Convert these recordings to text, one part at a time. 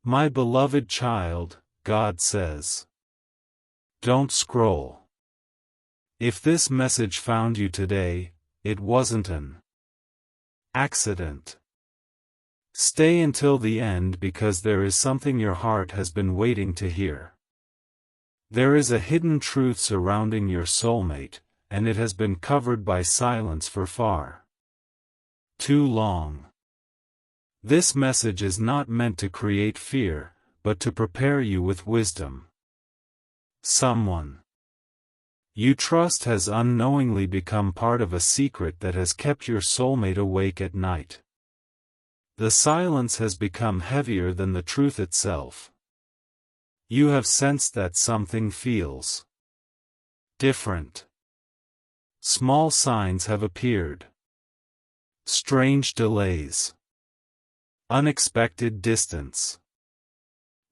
My beloved child, God says. Don't scroll. If this message found you today, it wasn't an accident. Stay until the end because there is something your heart has been waiting to hear. There is a hidden truth surrounding your soulmate, and it has been covered by silence for far too long. This message is not meant to create fear, but to prepare you with wisdom. Someone you trust has unknowingly become part of a secret that has kept your soulmate awake at night. The silence has become heavier than the truth itself. You have sensed that something feels different. Small signs have appeared. Strange delays. Unexpected distance.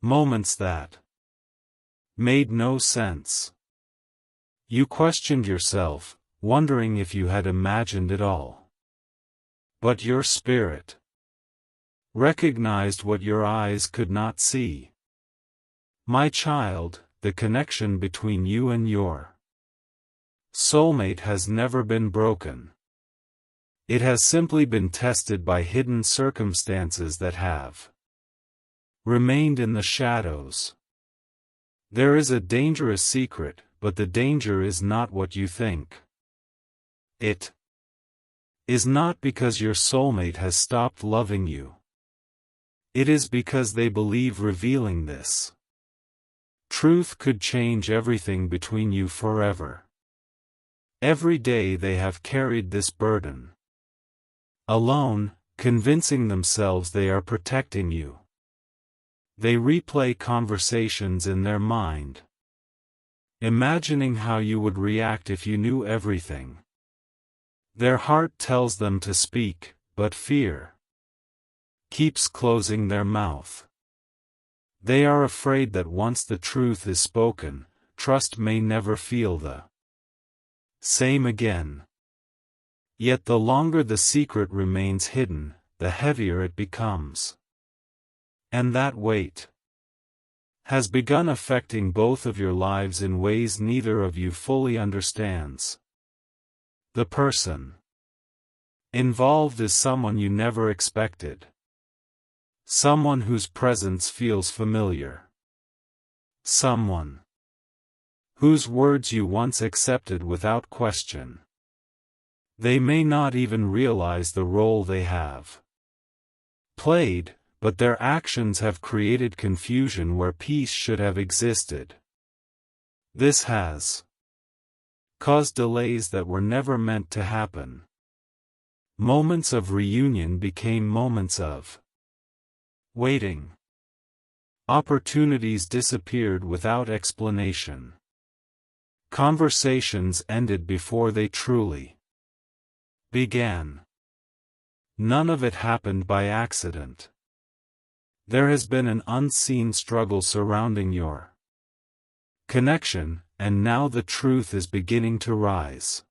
Moments that made no sense. You questioned yourself, wondering if you had imagined it all. But your spirit recognized what your eyes could not see. My child, the connection between you and your soulmate has never been broken. It has simply been tested by hidden circumstances that have remained in the shadows. There is a dangerous secret, but the danger is not what you think. It is not because your soulmate has stopped loving you. It is because they believe revealing this truth could change everything between you forever. Every day they have carried this burden alone, convincing themselves they are protecting you. They replay conversations in their mind, imagining how you would react if you knew everything. Their heart tells them to speak, but fear keeps closing their mouth. They are afraid that once the truth is spoken, trust may never feel the same again. Yet the longer the secret remains hidden, the heavier it becomes. And that weight has begun affecting both of your lives in ways neither of you fully understands. The person involved is someone you never expected. Someone whose presence feels familiar. Someone whose words you once accepted without question. They may not even realize the role they have played, but their actions have created confusion where peace should have existed. This has caused delays that were never meant to happen. Moments of reunion became moments of waiting. Opportunities disappeared without explanation. Conversations ended before they truly began. None of it happened by accident. There has been an unseen struggle surrounding your connection, and now the truth is beginning to rise.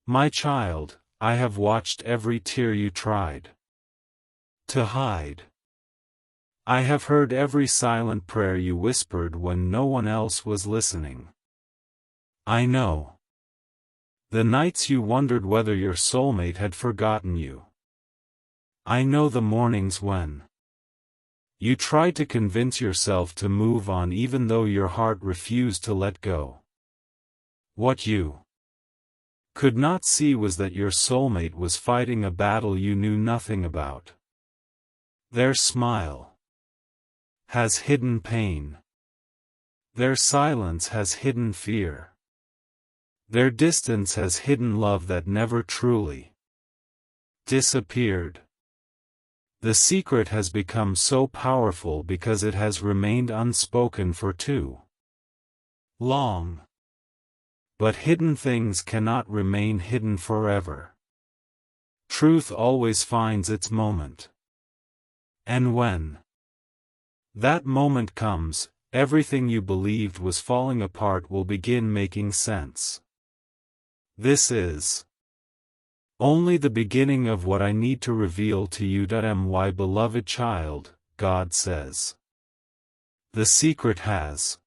My child, I have watched every tear you tried to hide. I have heard every silent prayer you whispered when no one else was listening. I know the nights you wondered whether your soulmate had forgotten you. I know the mornings when you tried to convince yourself to move on even though your heart refused to let go. What you could not see was that your soulmate was fighting a battle you knew nothing about. Their smile has hidden pain. Their silence has hidden fear. Their distance has hidden love that never truly disappeared. The secret has become so powerful because it has remained unspoken for too long. But hidden things cannot remain hidden forever. Truth always finds its moment. And when that moment comes, everything you believed was falling apart will begin making sense. This is only the beginning of what I need to reveal to you. My beloved child, God says. The secret has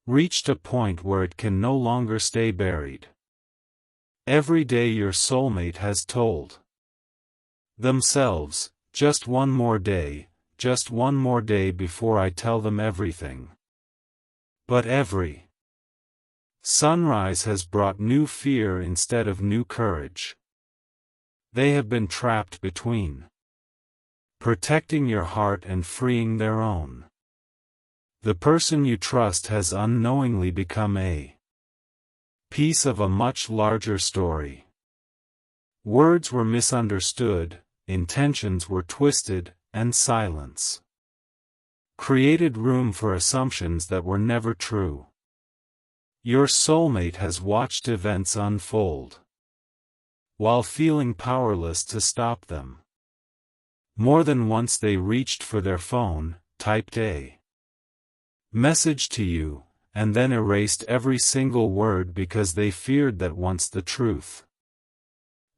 reached a point where it can no longer stay buried. Every day your soulmate has told themselves, just one more day before I tell them everything. But every sunrise has brought new fear instead of new courage. They have been trapped between protecting your heart and freeing their own. The person you trust has unknowingly become a piece of a much larger story. Words were misunderstood, intentions were twisted, and silence created room for assumptions that were never true. Your soulmate has watched events unfold while feeling powerless to stop them. More than once they reached for their phone, typed a message to you, and then erased every single word because they feared that once the truth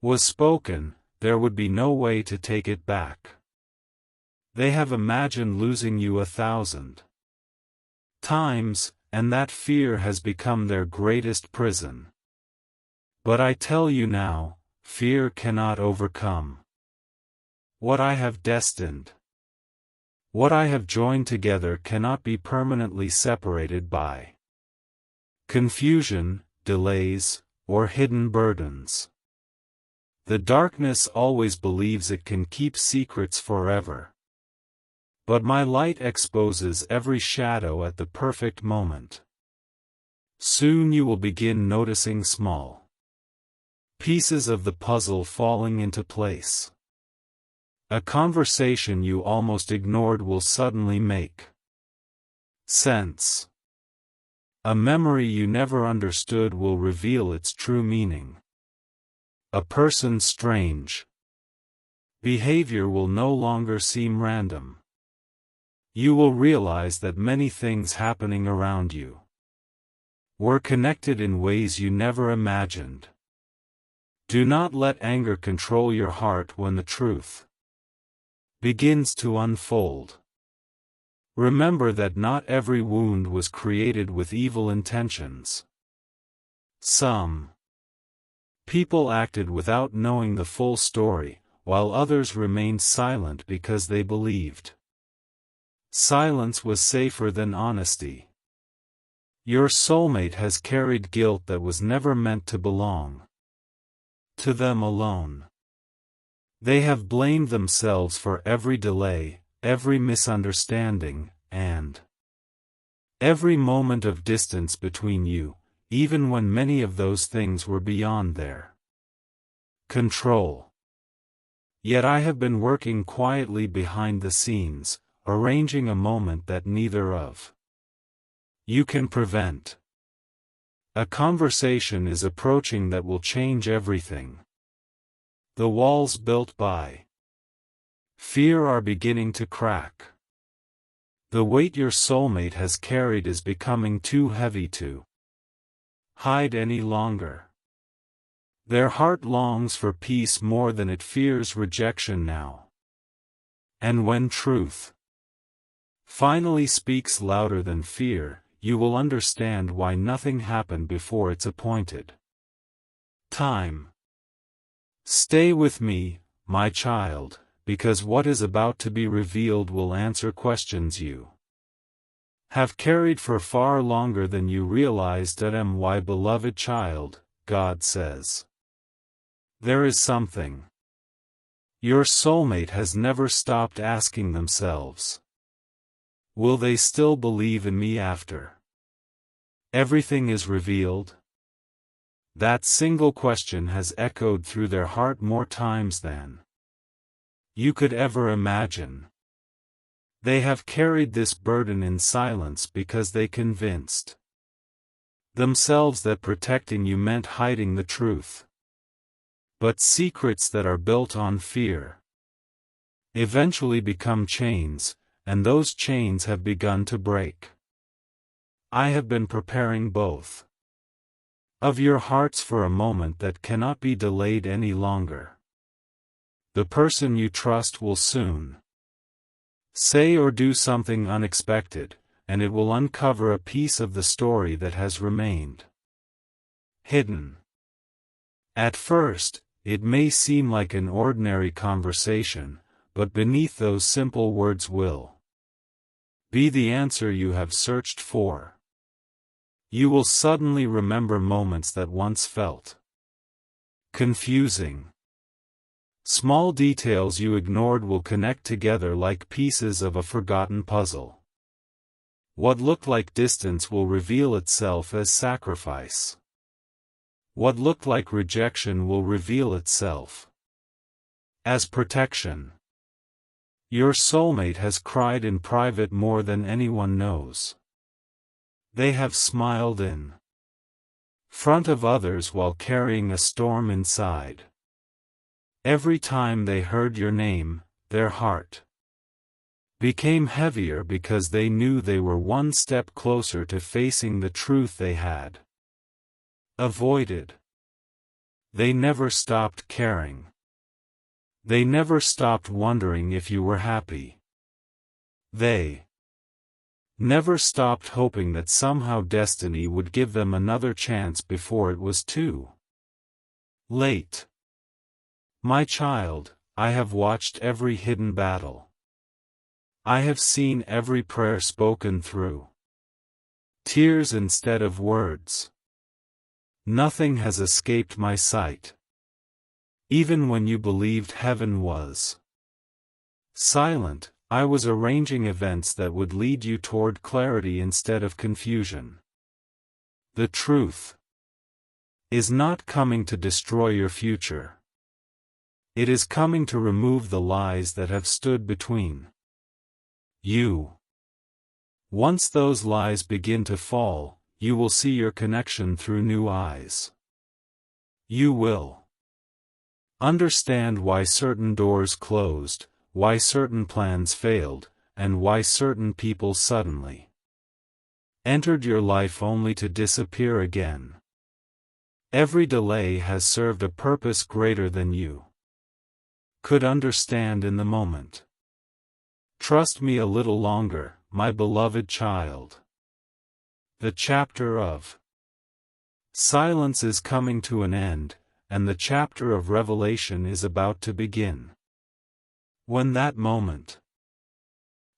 was spoken, there would be no way to take it back. They have imagined losing you 1,000 times, and that fear has become their greatest prison. But I tell you now, fear cannot overcome what I have destined. What I have joined together cannot be permanently separated by confusion, delays, or hidden burdens. The darkness always believes it can keep secrets forever. But my light exposes every shadow at the perfect moment. Soon you will begin noticing small pieces of the puzzle falling into place. A conversation you almost ignored will suddenly make sense. A memory you never understood will reveal its true meaning. A person's strange behavior will no longer seem random. You will realize that many things happening around you were connected in ways you never imagined. Do not let anger control your heart when the truth begins to unfold. Remember that not every wound was created with evil intentions. Some people acted without knowing the full story, while others remained silent because they believed silence was safer than honesty. Your soulmate has carried guilt that was never meant to belong to them alone. They have blamed themselves for every delay, every misunderstanding, and every moment of distance between you, even when many of those things were beyond their control. Yet I have been working quietly behind the scenes, arranging a moment that neither of you can prevent. A conversation is approaching that will change everything. The walls built by fear are beginning to crack. The weight your soulmate has carried is becoming too heavy to hide any longer. Their heart longs for peace more than it fears rejection now. And when truth finally speaks louder than fear, you will understand why nothing happened before its appointed time. Stay with me, my child, because what is about to be revealed will answer questions you have carried for far longer than you realized. My beloved child, God says. There is something your soulmate has never stopped asking themselves. Will they still believe in me after everything is revealed? That single question has echoed through their heart more times than you could ever imagine. They have carried this burden in silence because they convinced themselves that protecting you meant hiding the truth. But secrets that are built on fear eventually become chains, and those chains have begun to break. I have been preparing both of your hearts for a moment that cannot be delayed any longer. The person you trust will soon Say or do something unexpected, and it will uncover a piece of the story that has remained hidden. At first, it may seem like an ordinary conversation, but beneath those simple words will be the answer you have searched for. You will suddenly remember moments that once felt confusing. Small details you ignored will connect together like pieces of a forgotten puzzle. What looked like distance will reveal itself as sacrifice. What looked like rejection will reveal itself as protection. Your soulmate has cried in private more than anyone knows. They have smiled in front of others while carrying a storm inside. Every time they heard your name, their heart became heavier because they knew they were one step closer to facing the truth they had avoided. They never stopped caring. They never stopped wondering if you were happy. They never stopped hoping that somehow destiny would give them another chance before it was too late. My child, I have watched every hidden battle. I have seen every prayer spoken through tears instead of words. Nothing has escaped my sight. Even when you believed heaven was silent, I was arranging events that would lead you toward clarity instead of confusion. The truth is not coming to destroy your future. It is coming to remove the lies that have stood between you. Once those lies begin to fall, you will see your connection through new eyes. You will understand why certain doors closed, why certain plans failed, and why certain people suddenly entered your life only to disappear again. Every delay has served a purpose greater than you could understand in the moment. Trust me a little longer, my beloved child. The chapter of silence is coming to an end, and the chapter of revelation is about to begin. When that moment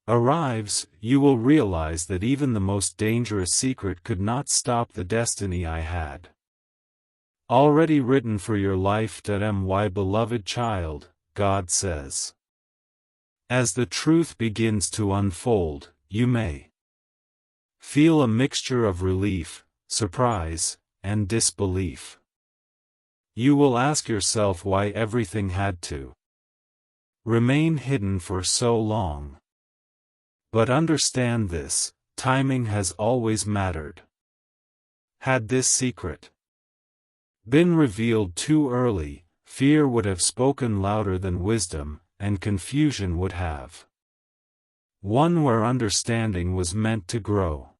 arrives, you will realize that even the most dangerous secret could not stop the destiny I had already written for your life. My beloved child, God says. As the truth begins to unfold, you may feel a mixture of relief, surprise, and disbelief. You will ask yourself why everything had to remain hidden for so long. But understand this, timing has always mattered. Had this secret been revealed too early, fear would have spoken louder than wisdom, and confusion would have won where understanding was meant to grow.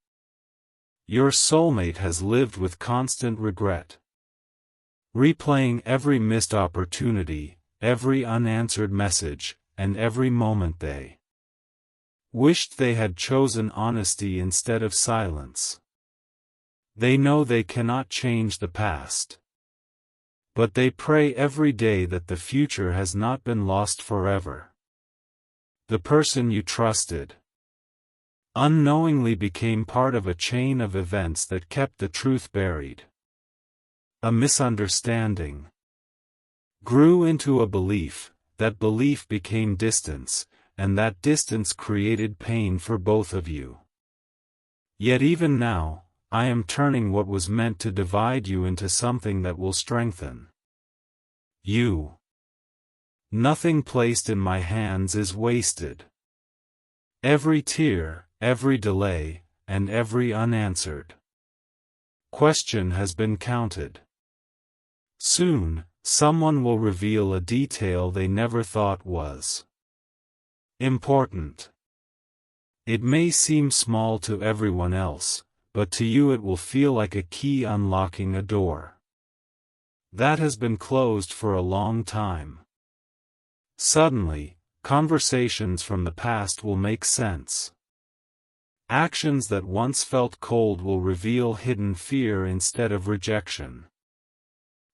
Your soulmate has lived with constant regret, replaying every missed opportunity, every unanswered message, and every moment they wished they had chosen honesty instead of silence. They know they cannot change the past, but they pray every day that the future has not been lost forever. The person you trusted unknowingly became part of a chain of events that kept the truth buried. A misunderstanding grew into a belief, that belief became distance, and that distance created pain for both of you. Yet even now, I am turning what was meant to divide you into something that will strengthen you. Nothing placed in my hands is wasted. Every tear, every delay, and every unanswered question has been counted. Soon, someone will reveal a detail they never thought was important. It may seem small to everyone else, but to you it will feel like a key unlocking a door that has been closed for a long time. Suddenly, Conversations from the past will make sense. Actions that once felt cold will reveal hidden fear instead of rejection.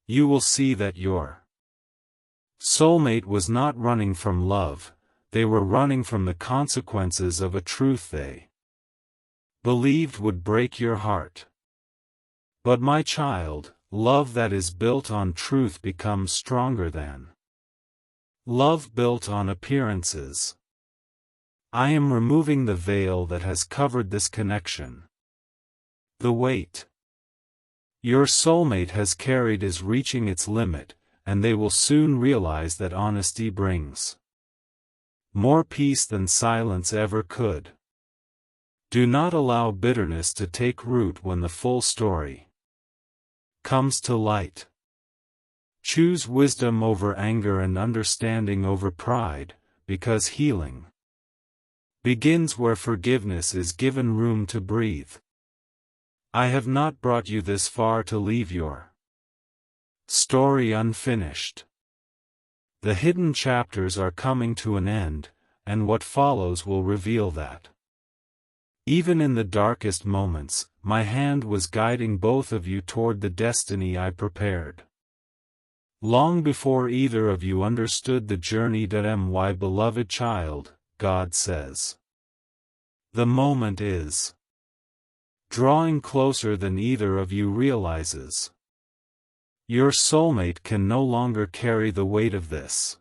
You will see that your soulmate was not running from love, they were running from the consequences of a truth they believed would break your heart. But my child, love that is built on truth becomes stronger than love built on appearances. I am removing the veil that has covered this connection. The weight your soulmate has carried is reaching its limit, and they will soon realize that honesty brings more peace than silence ever could. Do not allow bitterness to take root when the full story comes to light. Choose wisdom over anger and understanding over pride, because healing begins where forgiveness is given room to breathe. I have not brought you this far to leave your story unfinished. The hidden chapters are coming to an end, and what follows will reveal that. Even in the darkest moments, my hand was guiding both of you toward the destiny I prepared. Long before either of you understood the journey. My beloved child, God says. The moment is drawing closer than either of you realizes. Your soulmate can no longer carry the weight of this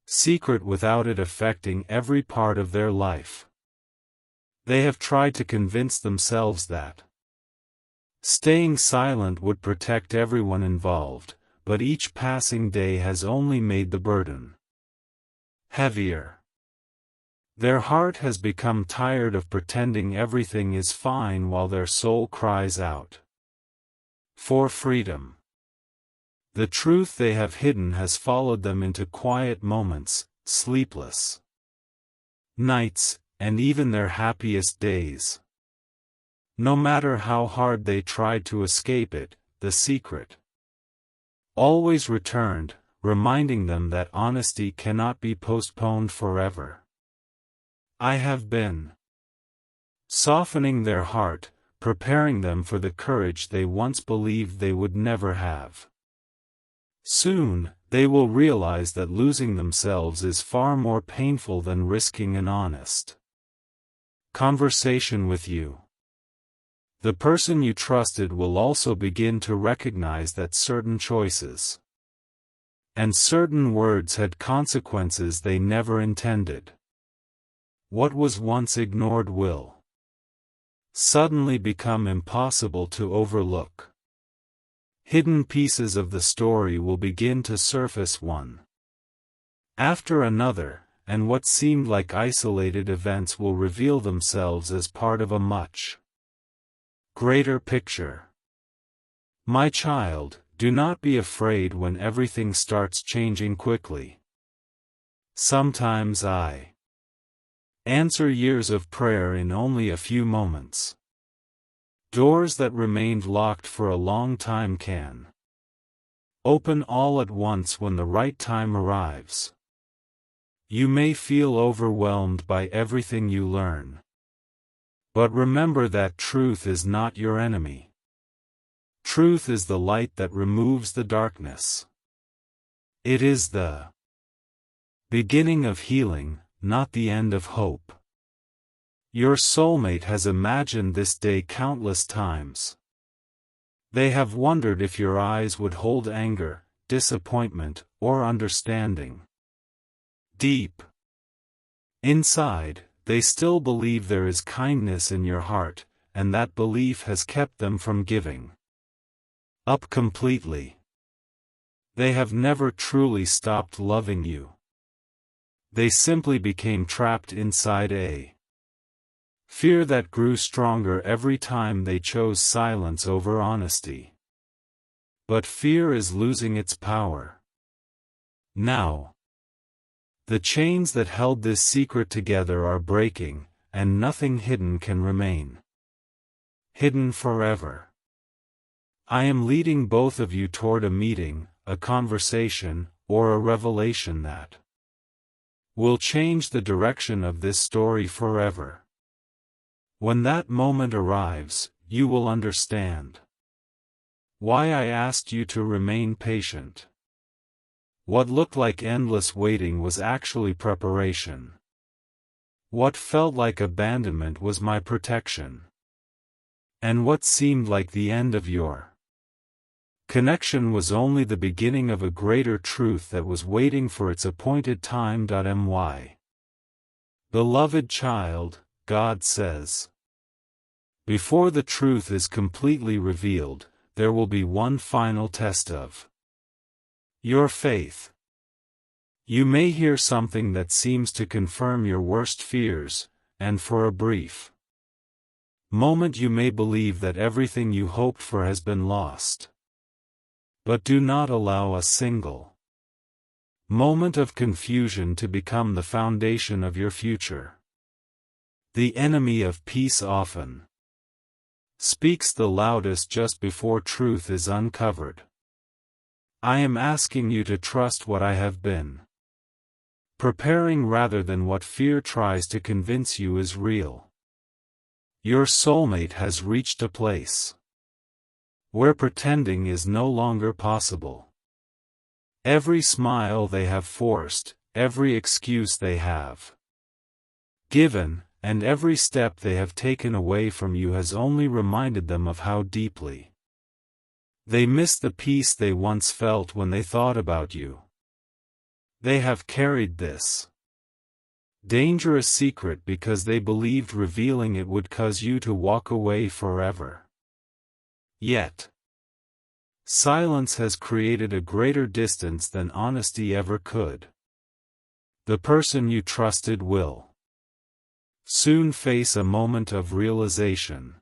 secret without it affecting every part of their life. They have tried to convince themselves that staying silent would protect everyone involved, but each passing day has only made the burden heavier. Their heart has become tired of pretending everything is fine while their soul cries out for freedom. The truth they have hidden has followed them into quiet moments, sleepless nights, and even their happiest days. No matter how hard they tried to escape it, the secret always returned, reminding them that honesty cannot be postponed forever. I have been softening their heart, preparing them for the courage they once believed they would never have. Soon, they will realize that losing themselves is far more painful than risking an honest conversation with you. The person you trusted will also begin to recognize that certain choices and certain words had consequences they never intended. What was once ignored will suddenly become impossible to overlook. Hidden pieces of the story will begin to surface one after another, and what seemed like isolated events will reveal themselves as part of a much greater picture. My child, do not be afraid when everything starts changing quickly. Sometimes I answer years of prayer in only a few moments. Doors that remained locked for a long time can open all at once when the right time arrives. You may feel overwhelmed by everything you learn. But remember that truth is not your enemy. Truth is the light that removes the darkness. It is the beginning of healing, not the end of hope. Your soulmate has imagined this day countless times. They have wondered if your eyes would hold anger, disappointment, or understanding. Deep inside, they still believe there is kindness in your heart, and that belief has kept them from giving up completely. They have never truly stopped loving you. They simply became trapped inside a fear that grew stronger every time they chose silence over honesty. But fear is losing its power. Now, the chains that held this secret together are breaking, and nothing hidden can remain hidden forever. I am leading both of you toward a meeting, a conversation, or a revelation that will change the direction of this story forever. When that moment arrives, you will understand why I asked you to remain patient. What looked like endless waiting was actually preparation. What felt like abandonment was my protection. And what seemed like the end of your connection was only the beginning of a greater truth that was waiting for its appointed time. My beloved child, God says, before the truth is completely revealed, there will be one final test of your faith. You may hear something that seems to confirm your worst fears, and for a brief moment you may believe that everything you hoped for has been lost. But do not allow a single moment of confusion to become the foundation of your future. The enemy of peace often speaks the loudest just before truth is uncovered. I am asking you to trust what I have been preparing rather than what fear tries to convince you is real. Your soulmate has reached a place where pretending is no longer possible. Every smile they have forced, every excuse they have given, and every step they have taken away from you has only reminded them of how deeply they miss the peace they once felt when they thought about you. They have carried this dangerous secret because they believed revealing it would cause you to walk away forever. Yet, silence has created a greater distance than honesty ever could. The person you trusted will soon face a moment of realization.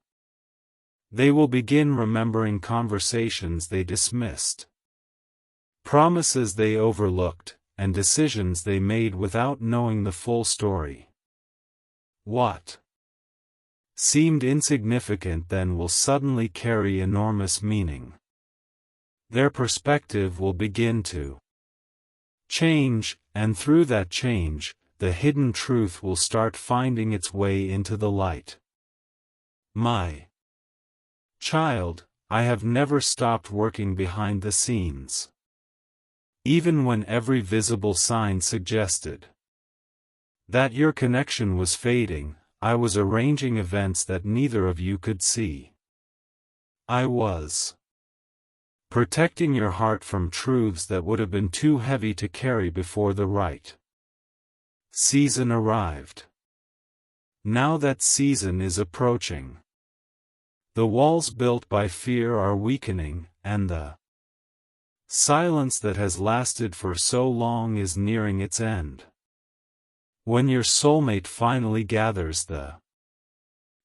They will begin remembering conversations they dismissed, promises they overlooked, and decisions they made without knowing the full story. What seemed insignificant then will suddenly carry enormous meaning. Their perspective will begin to change, and through that change, the hidden truth will start finding its way into the light. My child, I have never stopped working behind the scenes. Even when every visible sign suggested that your connection was fading, I was arranging events that neither of you could see. I was protecting your heart from truths that would have been too heavy to carry before the right season arrived. Now that season is approaching. The walls built by fear are weakening, and the silence that has lasted for so long is nearing its end. When your soulmate finally gathers the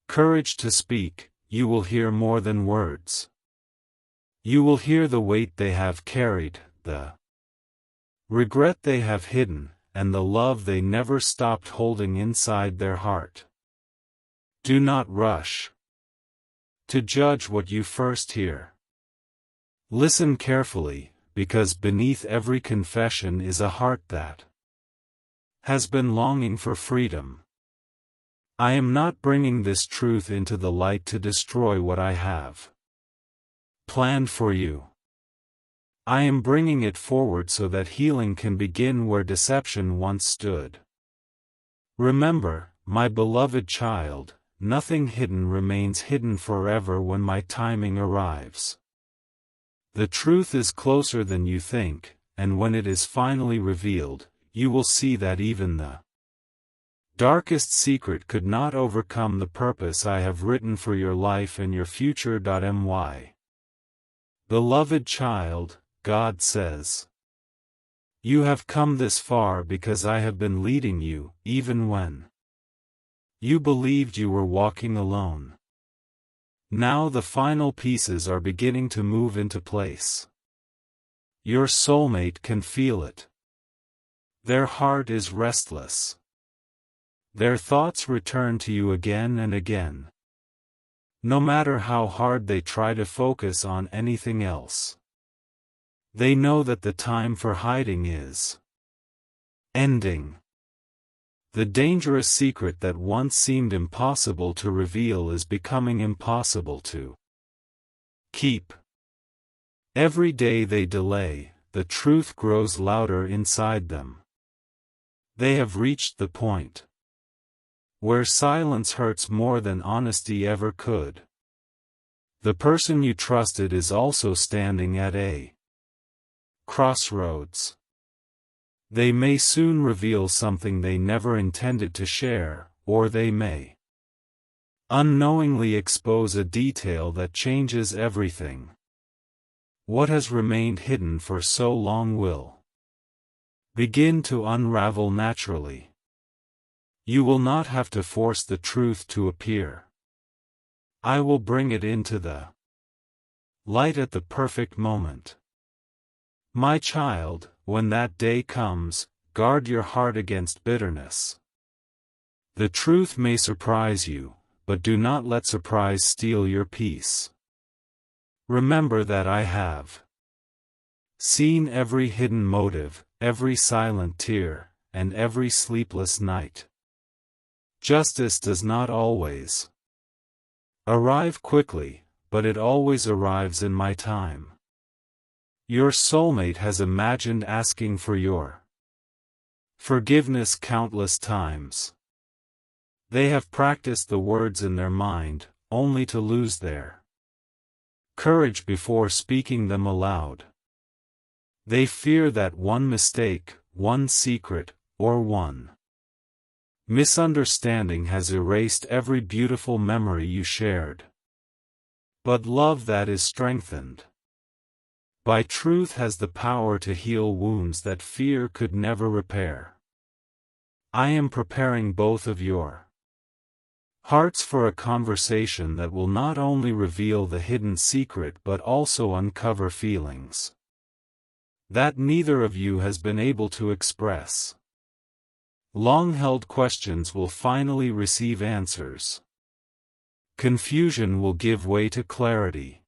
courage to speak, you will hear more than words. You will hear the weight they have carried, the regret they have hidden, and the love they never stopped holding inside their heart. Do not rush to judge what you first hear. Listen carefully, because beneath every confession is a heart that has been longing for freedom. I am not bringing this truth into the light to destroy what I have planned for you. I am bringing it forward so that healing can begin where deception once stood. Remember, my beloved child, nothing hidden remains hidden forever when my timing arrives. The truth is closer than you think, and when it is finally revealed, you will see that even the darkest secret could not overcome the purpose I have written for your life and your future. My beloved child, God says, you have come this far because I have been leading you, even when you believed you were walking alone. Now the final pieces are beginning to move into place. Your soulmate can feel it. Their heart is restless. Their thoughts return to you again and again. No matter how hard they try to focus on anything else. They know that the time for hiding is ending. The dangerous secret that once seemed impossible to reveal is becoming impossible to keep. Every day they delay, the truth grows louder inside them. They have reached the point where silence hurts more than honesty ever could. The person you trusted is also standing at a crossroads. They may soon reveal something they never intended to share, or they may unknowingly expose a detail that changes everything. What has remained hidden for so long will begin to unravel naturally. You will not have to force the truth to appear. I will bring it into the light at the perfect moment. My child, when that day comes, guard your heart against bitterness. The truth may surprise you, but do not let surprise steal your peace. Remember that I have seen every hidden motive, every silent tear, and every sleepless night. Justice does not always arrive quickly, but it always arrives in my time. Your soulmate has imagined asking for your forgiveness countless times. They have practiced the words in their mind, only to lose their courage before speaking them aloud. They fear that one mistake, one secret, or one misunderstanding has erased every beautiful memory you shared. But love that is strengthened by truth has the power to heal wounds that fear could never repair. I am preparing both of your hearts for a conversation that will not only reveal the hidden secret but also uncover feelings that neither of you has been able to express. Long-held questions will finally receive answers. Confusion will give way to clarity.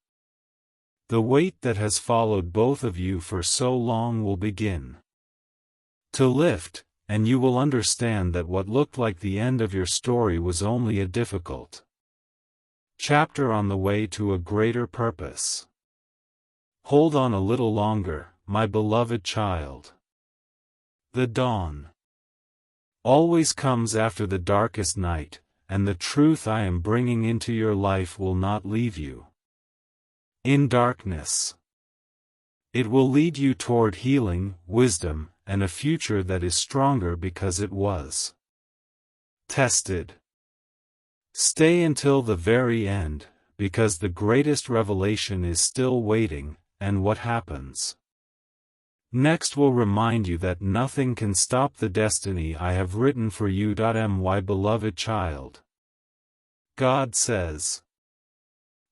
The weight that has followed both of you for so long will begin to lift, and you will understand that what looked like the end of your story was only a difficult chapter on the way to a greater purpose. Hold on a little longer, my beloved child. The dawn always comes after the darkest night, and the truth I am bringing into your life will not leave you in darkness. It will lead you toward healing, wisdom, and a future that is stronger because it was tested. Stay until the very end, because the greatest revelation is still waiting, and what happens next will remind you that nothing can stop the destiny I have written for you. My beloved child. God says,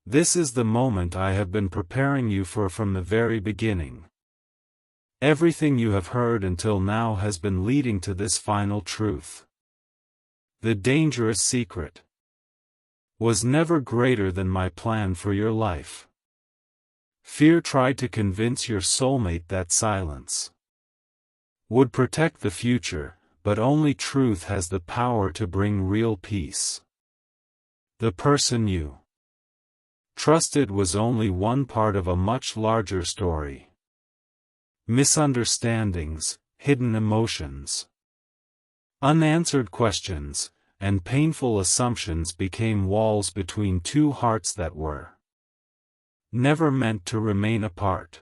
this is the moment I have been preparing you for from the very beginning. Everything you have heard until now has been leading to this final truth. The dangerous secret was never greater than my plan for your life. Fear tried to convince your soulmate that silence would protect the future, but only truth has the power to bring real peace. The person you trusted was only one part of a much larger story. Misunderstandings, hidden emotions, unanswered questions, and painful assumptions became walls between two hearts that were never meant to remain apart.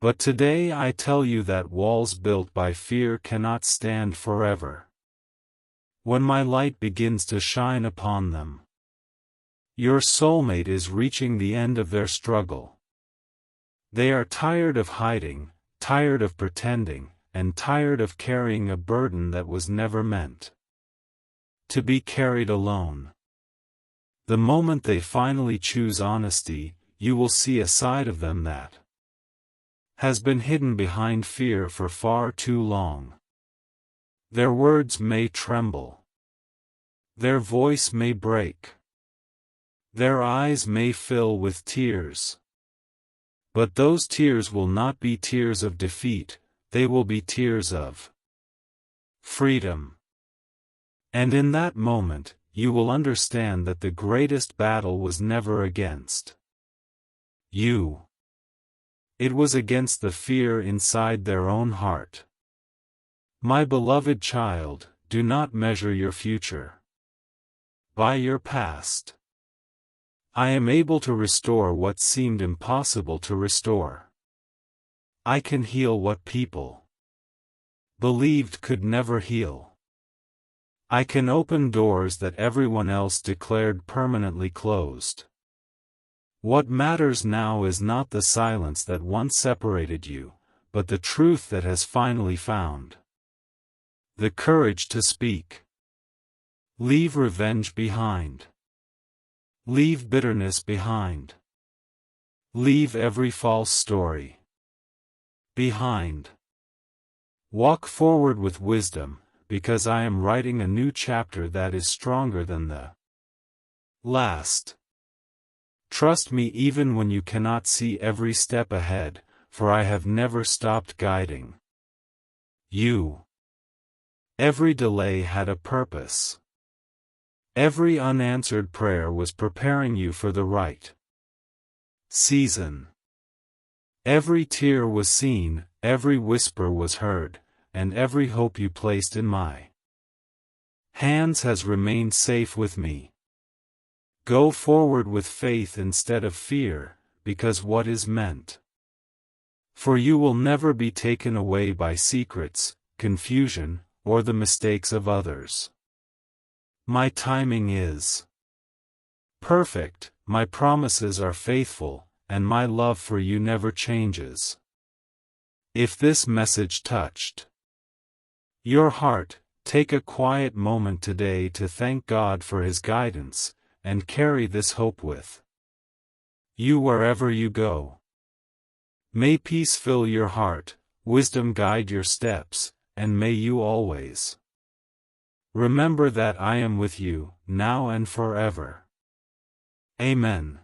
But today I tell you that walls built by fear cannot stand forever. When my light begins to shine upon them, your soulmate is reaching the end of their struggle. They are tired of hiding, tired of pretending, and tired of carrying a burden that was never meant to be carried alone. The moment they finally choose honesty, you will see a side of them that has been hidden behind fear for far too long. Their words may tremble. Their voice may break. Their eyes may fill with tears. But those tears will not be tears of defeat, they will be tears of freedom. And in that moment, you will understand that the greatest battle was never against you. It was against the fear inside their own heart. My beloved child, do not measure your future by your past. I am able to restore what seemed impossible to restore. I can heal what people believed could never heal. I can open doors that everyone else declared permanently closed. What matters now is not the silence that once separated you, but the truth that has finally found the courage to speak. Leave revenge behind. Leave bitterness behind. Leave every false story behind. Walk forward with wisdom, because I am writing a new chapter that is stronger than the last. Trust me even when you cannot see every step ahead, for I have never stopped guiding you. Every delay had a purpose. Every unanswered prayer was preparing you for the right season. Every tear was seen, every whisper was heard, and every hope you placed in my hands has remained safe with me. Go forward with faith instead of fear, because what is meant for you will never be taken away by secrets, confusion, or the mistakes of others. My timing is perfect, my promises are faithful, and my love for you never changes. If this message touched your heart, take a quiet moment today to thank God for His guidance, and carry this hope with you wherever you go. May peace fill your heart, wisdom guide your steps, and may you always remember that I am with you, now and forever. Amen.